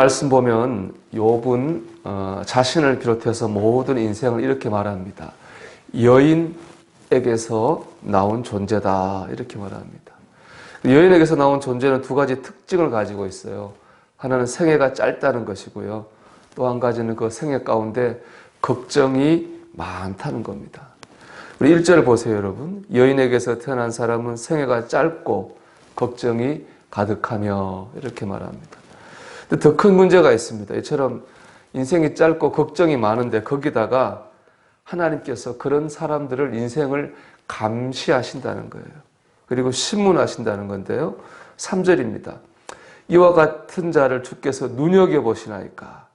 말씀 보면 욥은 자신을 비롯해서 모든 인생을 이렇게 말합니다. 여인에게서 나온 존재다 이렇게 말합니다. 여인에게서 나온 존재는 두 가지 특징을 가지고 있어요. 하나는 생애가 짧다는 것이고요. 또 한 가지는 그 생애 가운데 걱정이 많다는 겁니다. 우리 1절 보세요, 여러분. 여인에게서 태어난 사람은 생애가 짧고 걱정이 가득하며 이렇게 말합니다. 근데 더 큰 문제가 있습니다. 이처럼 인생이 짧고 걱정이 많은데 거기다가 하나님께서 그런 사람들을 인생을 감시하신다는 거예요. 그리고 신문하신다는 건데요. 3절입니다. 이와 같은 자를 주께서 눈여겨보시나이까.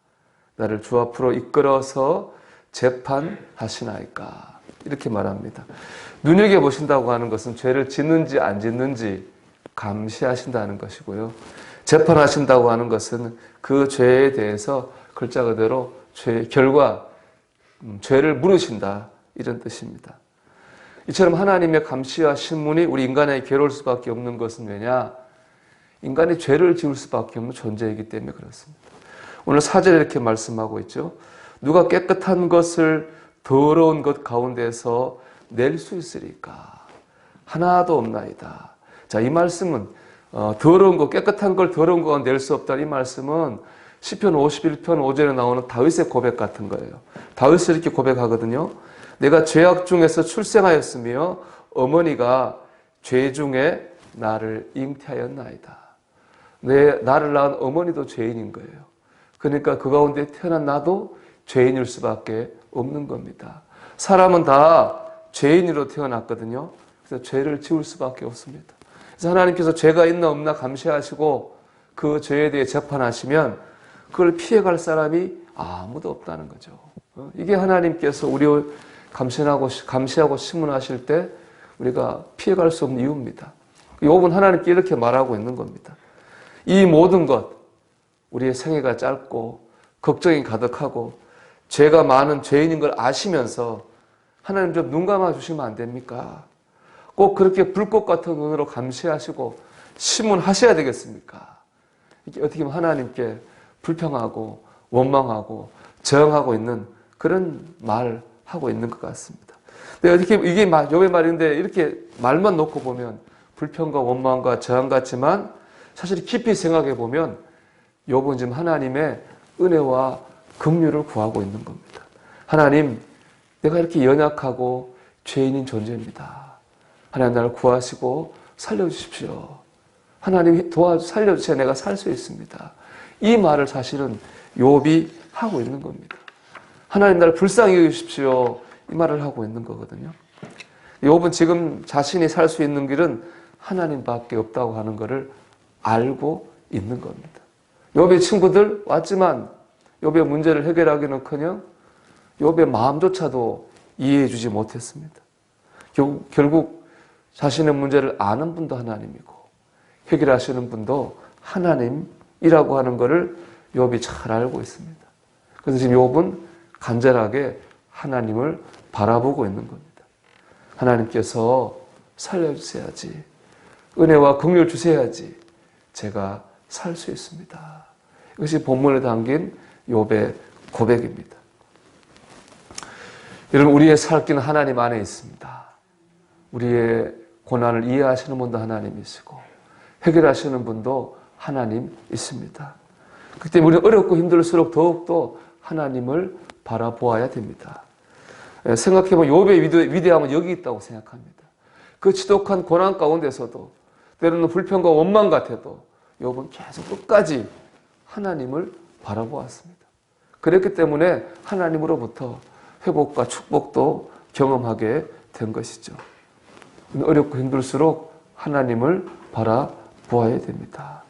나를 주 앞으로 이끌어서 재판하시나이까. 이렇게 말합니다. 눈여겨보신다고 하는 것은 죄를 짓는지 안 짓는지 감시하신다는 것이고요. 재판하신다고 하는 것은 그 죄에 대해서 글자 그대로 죄를 물으신다 이런 뜻입니다. 이처럼 하나님의 감시와 신문이 우리 인간에게 괴로울 수밖에 없는 것은 왜냐? 인간이 죄를 지을 수밖에 없는 존재이기 때문에 그렇습니다. 오늘 4절에 이렇게 말씀하고 있죠. 누가 깨끗한 것을 더러운 것 가운데서 낼 수 있으리까? 하나도 없나이다. 자, 이 말씀은 더러운 것, 깨끗한 걸 더러운 것 낼 수 없다. 이 말씀은 시편 51편 5절에 나오는 다윗의 고백 같은 거예요. 다윗이 이렇게 고백하거든요. 내가 죄악 중에서 출생하였으며 어머니가 죄 중에 나를 잉태하였나이다. 나를 낳은 어머니도 죄인인 거예요. 그러니까 그 가운데 태어난 나도 죄인일 수밖에 없는 겁니다. 사람은 다 죄인으로 태어났거든요. 그래서 죄를 지을 수밖에 없습니다. 그래서 하나님께서 죄가 있나 없나 감시하시고 그 죄에 대해 재판하시면 그걸 피해갈 사람이 아무도 없다는 거죠. 이게 하나님께서 우리 감시하고 신문하실 때 우리가 피해갈 수 없는 이유입니다. 욥은 하나님께 이렇게 말하고 있는 겁니다. 이 모든 것, 우리의 생애가 짧고 걱정이 가득하고 죄가 많은 죄인인 걸 아시면서 하나님 좀 눈 감아 주시면 안 됩니까? 꼭 그렇게 불꽃 같은 눈으로 감시하시고 신문하셔야 되겠습니까? 이게 어떻게 보면 하나님께 불평하고 원망하고 저항하고 있는 그런 말 하고 있는 것 같습니다. 근데 어떻게 이게 욥의 말인데 이렇게 말만 놓고 보면 불평과 원망과 저항 같지만 사실 깊이 생각해 보면 욥은 지금 하나님의 은혜와 긍휼을 구하고 있는 겁니다. 하나님, 내가 이렇게 연약하고 죄인인 존재입니다. 하나님 나를 구하시고 살려주십시오. 하나님 살려주셔야 내가 살 수 있습니다. 이 말을 사실은 욥이 하고 있는 겁니다. 하나님 나를 불쌍히 여기십시오. 이 말을 하고 있는 거거든요. 욥은 지금 자신이 살 수 있는 길은 하나님밖에 없다고 하는 것을 알고 있는 겁니다. 욥의 친구들 왔지만 욥의 문제를 해결하기는커녕 욥의 마음조차도 이해해 주지 못했습니다. 결국 자신의 문제를 아는 분도 하나님이고 해결하시는 분도 하나님이라고 하는 것을 욥이 잘 알고 있습니다. 그래서 지금 욥은 간절하게 하나님을 바라보고 있는 겁니다. 하나님께서 살려주셔야지, 은혜와 긍휼 주셔야지 제가 살 수 있습니다. 이것이 본문에 담긴 욥의 고백입니다. 여러분, 우리의 살 길은 하나님 안에 있습니다. 우리의 고난을 이해하시는 분도 하나님이시고 해결하시는 분도 하나님 있습니다. 그렇기 때문에 우리는 어렵고 힘들수록 더욱더 하나님을 바라보아야 됩니다. 생각해보면 욥의 위대함은 여기 있다고 생각합니다. 그 지독한 고난 가운데서도 때로는 불평과 원망 같아도 욥은 계속 끝까지 하나님을 바라보았습니다. 그랬기 때문에 하나님으로부터 회복과 축복도 경험하게 된 것이죠. 어렵고 힘들수록 하나님을 바라보아야 됩니다.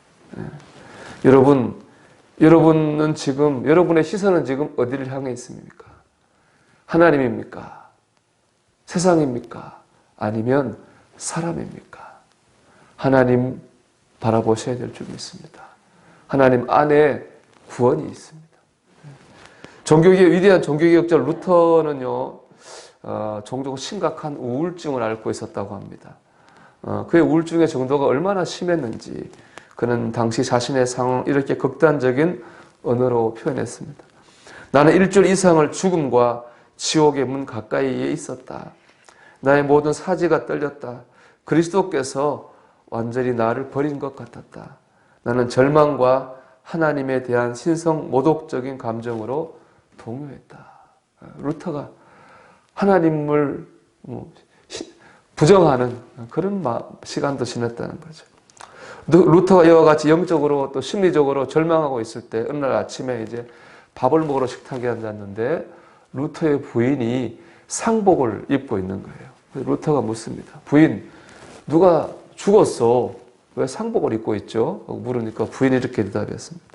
여러분은 지금, 여러분의 시선은 지금 어디를 향해 있습니까? 하나님입니까? 세상입니까? 아니면 사람입니까? 하나님 바라보셔야 될 줄 믿습니다. 하나님 안에 구원이 있습니다. 위대한 종교개혁자 루터는요, 종종 심각한 우울증을 앓고 있었다고 합니다. 그의 우울증의 정도가 얼마나 심했는지 그는 당시 자신의 상황, 이렇게 극단적인 언어로 표현했습니다. 나는 일주일 이상을 죽음과 지옥의 문 가까이에 있었다. 나의 모든 사지가 떨렸다. 그리스도께서 완전히 나를 버린 것 같았다. 나는 절망과 하나님에 대한 신성 모독적인 감정으로 동요했다. 루터가 하나님을 부정하는 그런 시간도 지냈다는 거죠. 루터가 이와 같이 영적으로 또 심리적으로 절망하고 있을 때 어느 날 아침에 이제 밥을 먹으러 식탁에 앉았는데 루터의 부인이 상복을 입고 있는 거예요. 루터가 묻습니다. 부인, 누가 죽었어? 왜 상복을 입고 있죠? 물으니까 부인이 이렇게 대답했습니다.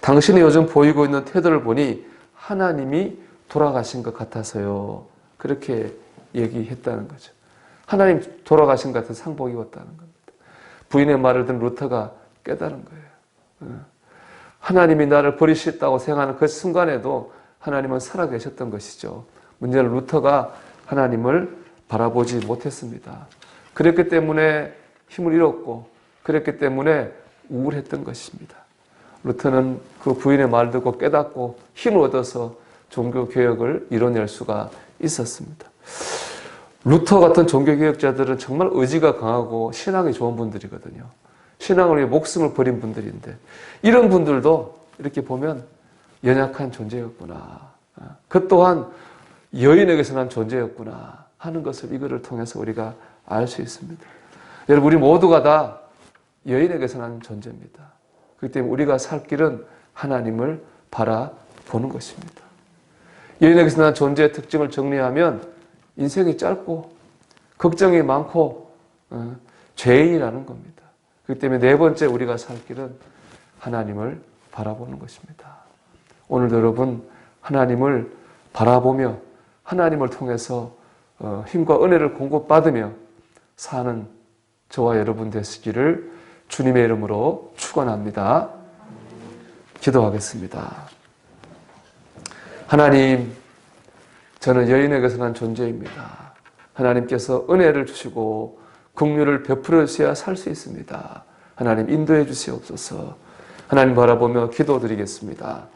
당신이 요즘 보이고 있는 태도를 보니 하나님이 돌아가신 것 같아서요. 그렇게 얘기했다는 거죠. 하나님 돌아가신 것 같은 상복 입었다는 겁니다. 부인의 말을 듣는 루터가 깨달은 거예요. 하나님이 나를 버리셨다고 생각하는 그 순간에도 하나님은 살아계셨던 것이죠. 문제는 루터가 하나님을 바라보지 못했습니다. 그랬기 때문에 힘을 잃었고 그랬기 때문에 우울했던 것입니다. 루터는 그 부인의 말을 듣고 깨닫고 힘을 얻어서 종교개혁을 이뤄낼 수가 있었습니다. 루터 같은 종교개혁자들은 정말 의지가 강하고 신앙이 좋은 분들이거든요. 신앙을 위해 목숨을 버린 분들인데 이런 분들도 이렇게 보면 연약한 존재였구나. 그 또한 여인에게서 난 존재였구나 하는 것을 이거를 통해서 우리가 알 수 있습니다. 여러분, 우리 모두가 다 여인에게서 난 존재입니다. 그렇기 때문에 우리가 살 길은 하나님을 바라보는 것입니다. 여인에게서 난 존재의 특징을 정리하면 인생이 짧고 걱정이 많고 죄인이라는 겁니다. 그렇기 때문에 네 번째 우리가 살 길은 하나님을 바라보는 것입니다. 오늘도 여러분 하나님을 바라보며 하나님을 통해서 힘과 은혜를 공급받으며 사는 저와 여러분 되시기를 주님의 이름으로 축원합니다. 기도하겠습니다. 하나님, 저는 여인에게서 난 존재입니다. 하나님께서 은혜를 주시고 긍휼을 베풀어 주셔야 살 수 있습니다. 하나님 인도해 주시옵소서. 하나님 바라보며 기도드리겠습니다.